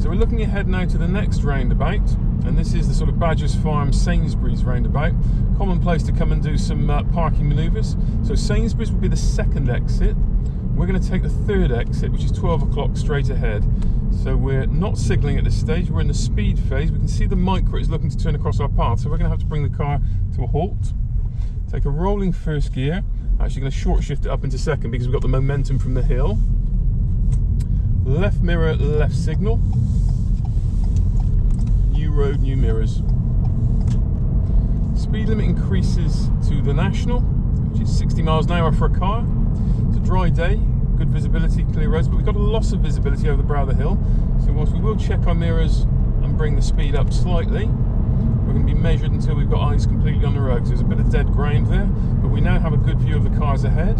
So we're looking ahead now to the next roundabout, and this is the sort of Badgers Farm Sainsbury's roundabout. Common place to come and do some parking manoeuvres. So Sainsbury's will be the second exit. We're going to take the third exit, which is 12 o'clock straight ahead. So we're not signalling at this stage, we're in the speed phase. We can see the Micra is looking to turn across our path, so we're going to have to bring the car to a halt. Take a rolling first gear. Actually going to short shift it up into second because we've got the momentum from the hill. Left mirror, left signal. New road, new mirrors. Speed limit increases to the national, which is 60 miles an hour for a car. It's a dry day, good visibility, clear roads, but we've got a loss of visibility over the brow of the hill. So whilst we will check our mirrors and bring the speed up slightly, we're going to be measured until we've got eyes completely on the road. So there's a bit of dead ground there, but we now have a good view of the cars ahead.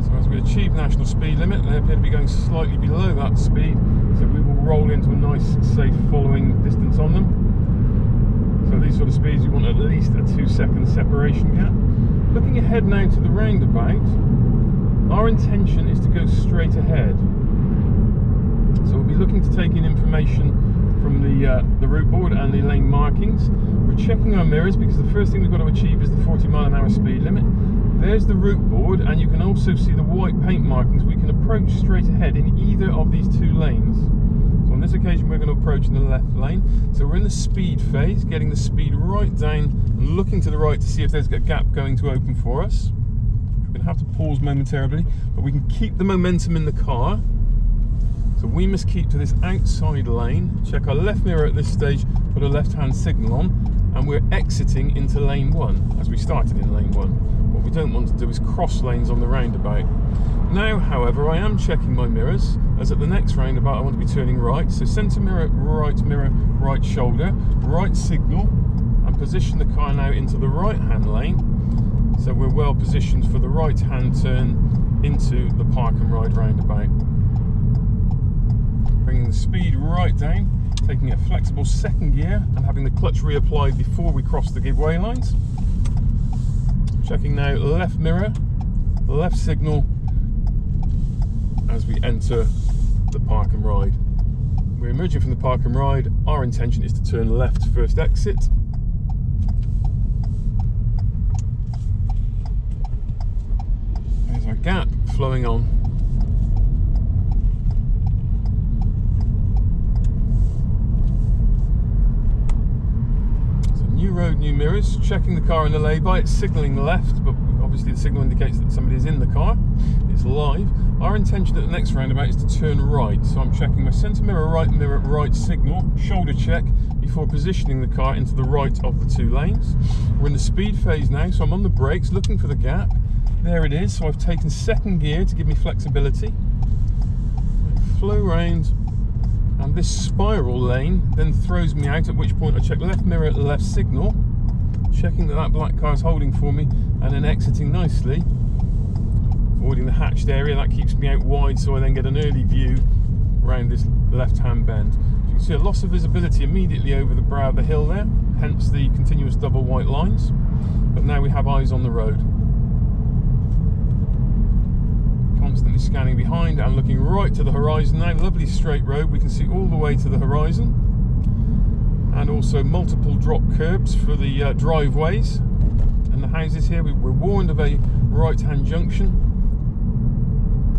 So as we achieve national speed limit, they appear to be going slightly below that speed, so we will roll into a nice, safe following distance on them. So these sort of speeds, you want at least a 2-second separation gap. Looking ahead now to the roundabout, our intention is to go straight ahead. So we'll be looking to take in information from the route board and the lane markings. We're checking our mirrors because the first thing we've got to achieve is the 40 mile an hour speed limit. There's the route board, and you can also see the white paint markings. We can approach straight ahead in either of these two lanes. So on this occasion we're going to approach in the left lane. So we're in the speed phase, getting the speed right down and looking to the right to see if there's a gap going to open for us. We're going to have to pause momentarily, but we can keep the momentum in the car. So we must keep to this outside lane, check our left mirror at this stage, put a left-hand signal on, and we're exiting into lane 1, as we started in lane 1. What we don't want to do is cross lanes on the roundabout. Now, however, I am checking my mirrors, as at the next roundabout I want to be turning right. So centre mirror, right shoulder, right signal, and position the car now into the right-hand lane. So we're well positioned for the right-hand turn into the park and ride roundabout. Bringing the speed right down, taking a flexible second gear and having the clutch reapplied before we cross the giveaway lines. Checking now left mirror, left signal as we enter the park and ride. We're emerging from the park and ride. Our intention is to turn left first exit. There's our gap flowing on. New road, new mirrors. Checking the car in the lay-by. It's signalling left, but obviously the signal indicates that somebody is in the car. It's live. Our intention at the next roundabout is to turn right. So I'm checking my centre mirror, right signal, shoulder check before positioning the car into the right of the two lanes. We're in the speed phase now, so I'm on the brakes looking for the gap. There it is. So I've taken second gear to give me flexibility. Flow round. And this spiral lane then throws me out, at which point I check left mirror, left signal, checking that black car is holding for me, and then exiting nicely, avoiding the hatched area. That keeps me out wide, so I then get an early view around this left-hand bend. You can see a loss of visibility immediately over the brow of the hill there, hence the continuous double white lines. But now we have eyes on the road. Constantly scanning behind and looking right to the horizon now. Lovely straight road, we can see all the way to the horizon, and also multiple drop curbs for the driveways and the houses here. We're warned of a right-hand junction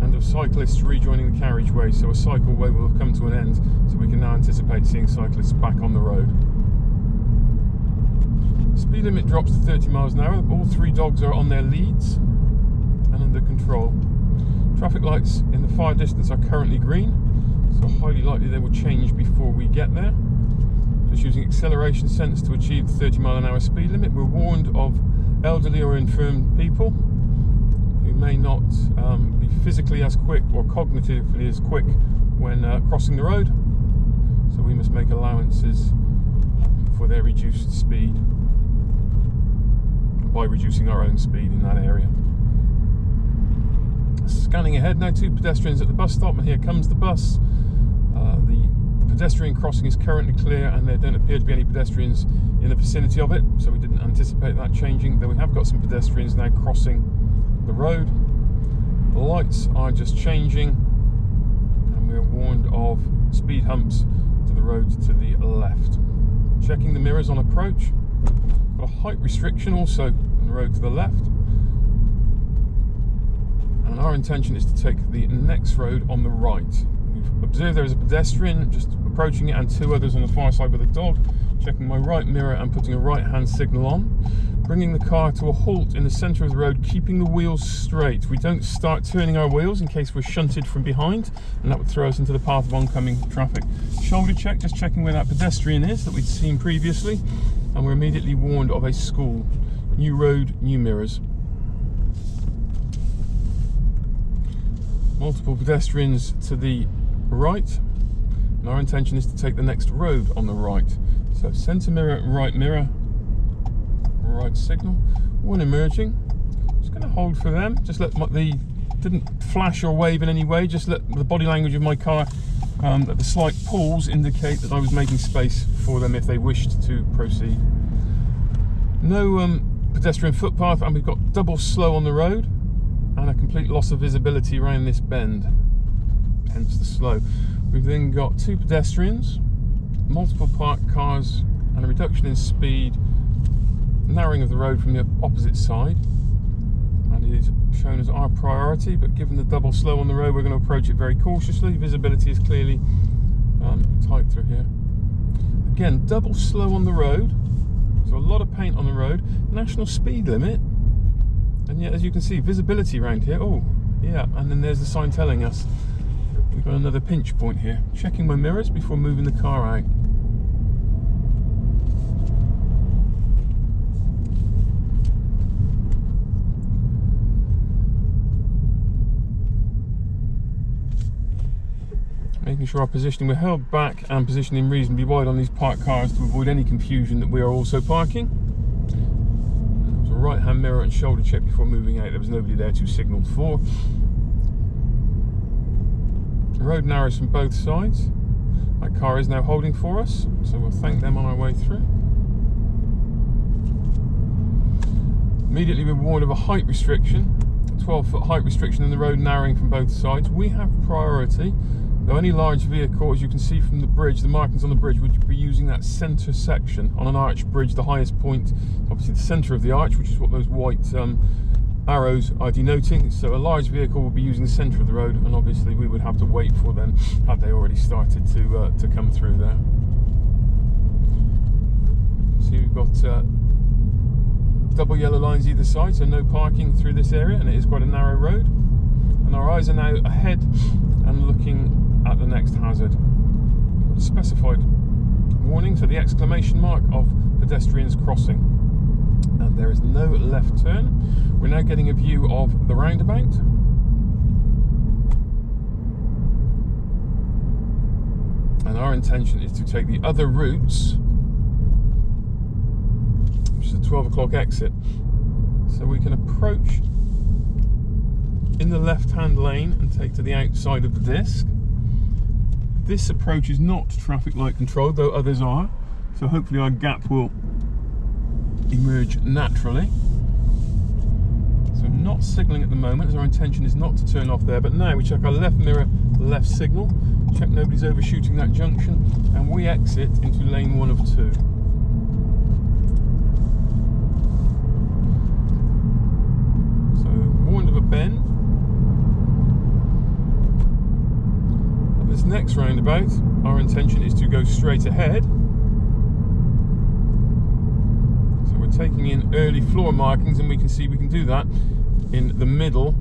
and of cyclists rejoining the carriageway, so a cycleway will have come to an end, so we can now anticipate seeing cyclists back on the road. Speed limit drops to 30 miles an hour. All three dogs are on their leads and under control. Traffic lights in the far distance are currently green, so highly likely they will change before we get there. Just using acceleration sense to achieve the 30 mile an hour speed limit. We're warned of elderly or infirm people who may not be physically as quick or cognitively as quick when crossing the road, so we must make allowances for their reduced speed by reducing our own speed in that area. Scanning ahead now, two pedestrians at the bus stop, and here comes the bus. The pedestrian crossing is currently clear, and there don't appear to be any pedestrians in the vicinity of it, so we didn't anticipate that changing, though we have got some pedestrians now crossing the road. The lights are just changing, and we are warned of speed humps to the road to the left. Checking the mirrors on approach. Got a height restriction also on the road to the left. And our intention is to take the next road on the right. We've observed there is a pedestrian just approaching it and two others on the far side with a dog. Checking my right mirror and putting a right hand signal on. Bringing the car to a halt in the centre of the road, keeping the wheels straight. We don't start turning our wheels in case we're shunted from behind, and that would throw us into the path of oncoming traffic. Shoulder check, just checking where that pedestrian is that we'd seen previously, and we're immediately warned of a school. New road, new mirrors. Multiple pedestrians to the right, and our intention is to take the next road on the right. So centre mirror, right signal, one emerging. Just going to hold for them, just let didn't flash or wave in any way, just let the body language of my car at the slight pulls indicate that I was making space for them if they wished to proceed. No pedestrian footpath, and we've got double slow on the road and a complete loss of visibility around this bend, hence the slow. We've then got two pedestrians, multiple parked cars, and a reduction in speed, narrowing of the road from the opposite side, and it is shown as our priority, but given the double slow on the road, we're going to approach it very cautiously. Visibility is clearly tight through here. Again, double slow on the road, so a lot of paint on the road, national speed limit, and yet as you can see, visibility around here, oh yeah, and then there's the sign telling us we've got another pinch point here. Checking my mirrors before moving the car out. Making sure our positioning, we're held back and positioning reasonably wide on these parked cars to avoid any confusion that we are also parking. There was a right hand mirror and shoulder check before moving out. There was nobody there to signal for. The road narrows from both sides. That car is now holding for us, so we'll thank them on our way through. Immediately we're warned of a height restriction, a 12-foot height restriction in the road narrowing from both sides. We have priority. Though any large vehicle, as you can see from the bridge, the markings on the bridge, would be using that centre section. On an arch bridge, the highest point, obviously the centre of the arch, which is what those white arrows are denoting. So a large vehicle would be using the centre of the road, and obviously we would have to wait for them had they already started to come through there. See, we've got double yellow lines either side, so no parking through this area, and it is quite a narrow road. And our eyes are now ahead and looking at the next hazard. Specified warning, so the exclamation mark of pedestrians crossing, and there is no left turn. We're now getting a view of the roundabout, and our intention is to take the other routes, which is a 12 o'clock exit, so we can approach in the left hand lane and take to the outside of the disc. This approach is not traffic light controlled, though others are, so hopefully our gap will emerge naturally. So not signalling at the moment, as our intention is not to turn off there, but now we check our left mirror, left signal, check nobody's overshooting that junction, and we exit into lane 1 of 2. So warned of a bend. This next roundabout, our intention is to go straight ahead. So we're taking in early floor markings, and we can see we can do that in the middle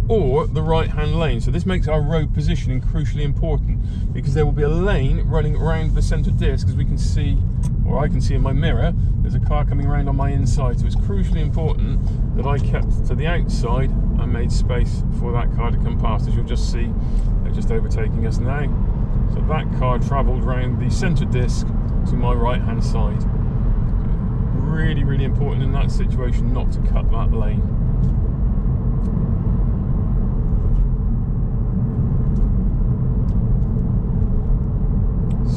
or the right hand lane. So this makes our road positioning crucially important, because there will be a lane running around the centre disc, as we can see, or I can see in my mirror, there's a car coming around on my inside. So it's crucially important that I kept to the outside and made space for that car to come past. As you'll just see, they're just overtaking us now. So that car travelled around the centre disc to my right hand side. Really, really important in that situation not to cut that lane.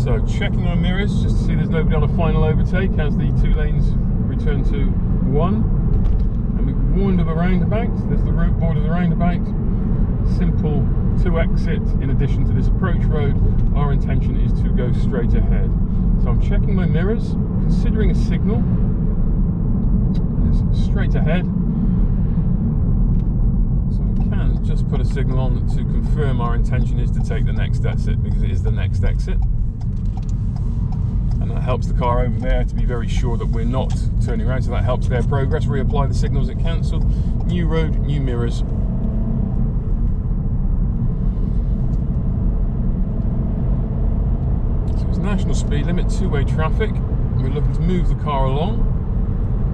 So checking our mirrors just to see there's nobody on a final overtake as the 2 lanes return to 1. And we're warned of a roundabout. There's the route board of the roundabout. simple to exit in addition to this approach road. Our intention is to go straight ahead. So I'm checking my mirrors, considering a signal. It's straight ahead. So I can just put a signal on to confirm our intention is to take the next exit, because it is the next exit. And that helps the car over there to be very sure that we're not turning around, so that helps their progress. Reapply the signals at cancelled. New road, new mirrors. So it's national speed limit, two-way traffic. We're looking to move the car along,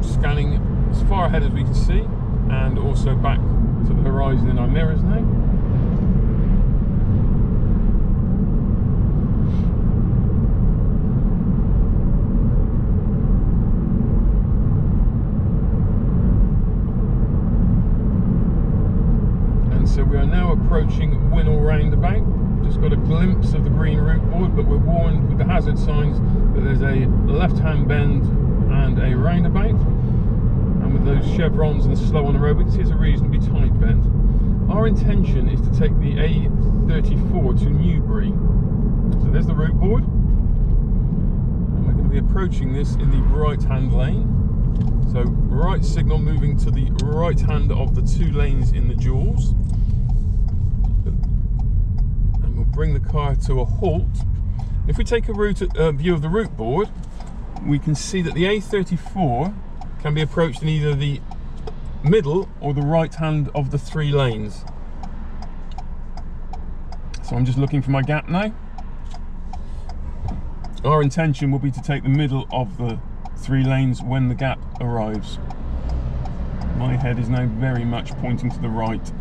scanning as far ahead as we can see, and also back to the horizon in our mirrors now. So we are now approaching Winnall Roundabout. Just got a glimpse of the green route board, but we're warned with the hazard signs that there's a left-hand bend and a roundabout. And with those chevrons and the slow on the road, we can see it's a reasonably tight bend. Our intention is to take the A34 to Newbury. So there's the route board. And we're going to be approaching this in the right-hand lane. So right signal moving to the right hand of the two lanes in the duals. Bring the car to a halt. If we take a view of the route board, we can see that the A34 can be approached in either the middle or the right hand of the three lanes. So I'm just looking for my gap now. Our intention will be to take the middle of the three lanes when the gap arrives. My head is now very much pointing to the right.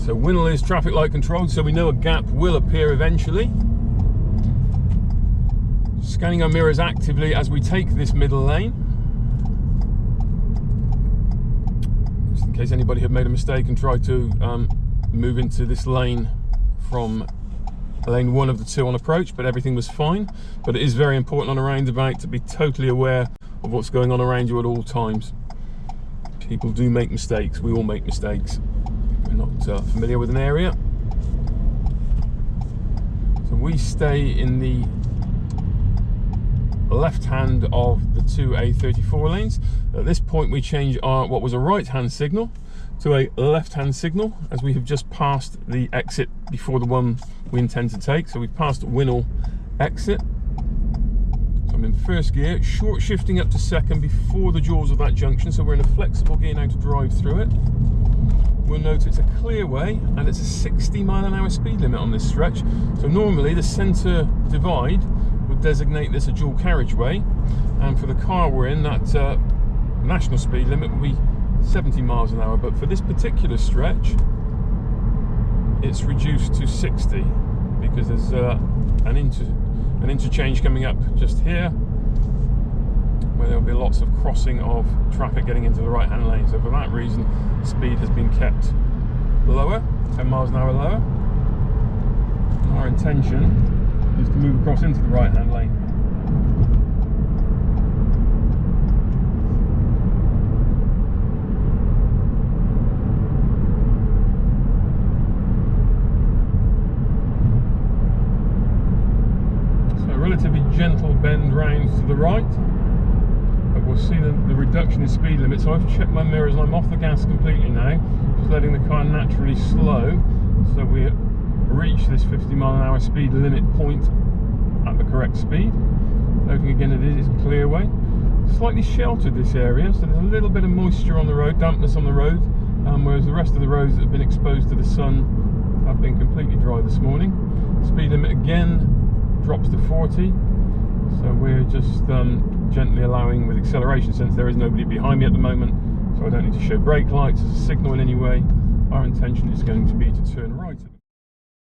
So Winnall is traffic light controlled, so we know a gap will appear eventually. Scanning our mirrors actively as we take this middle lane. Just in case anybody had made a mistake and tried to move into this lane from lane one of the two on approach, but everything was fine. But it is very important on a roundabout to be totally aware of what's going on around you at all times. People do make mistakes, we all make mistakes. We're not familiar with an area. So we stay in the left hand of the two A34 lanes. At this point we change our what was a right hand signal to a left hand signal, as we have just passed the exit before the one we intend to take. So we've passed Winnall exit. So I'm in first gear, short shifting up to second before the jaws of that junction, so we're in a flexible gear now to drive through it. We'll note it's a clear way and it's a 60 mph speed limit on this stretch. So normally the centre divide would designate this a dual carriageway, and for the car we're in, that national speed limit will be 70 miles an hour. But for this particular stretch, it's reduced to 60 because there's an interchange coming up just here, where there'll be lots of crossing of traffic getting into the right hand lane. So for that reason, speed has been kept lower, 10 miles an hour lower. And our intention is to move across into the right hand lane. So a relatively gentle bend round to the right. We'll see the reduction in speed limit. So I've checked my mirrors and I'm off the gas completely now, just letting the car naturally slow, so we reach this 50 mph speed limit point at the correct speed. Noting again it is a clear way. Slightly sheltered this area, so there's a little bit of moisture on the road, dampness on the road, whereas the rest of the roads that have been exposed to the sun have been completely dry this morning. Speed limit again drops to 40. So we're just gently allowing with acceleration, since there is nobody behind me at the moment, so I don't need to show brake lights as a signal in any way. Our intention is going to be to turn right.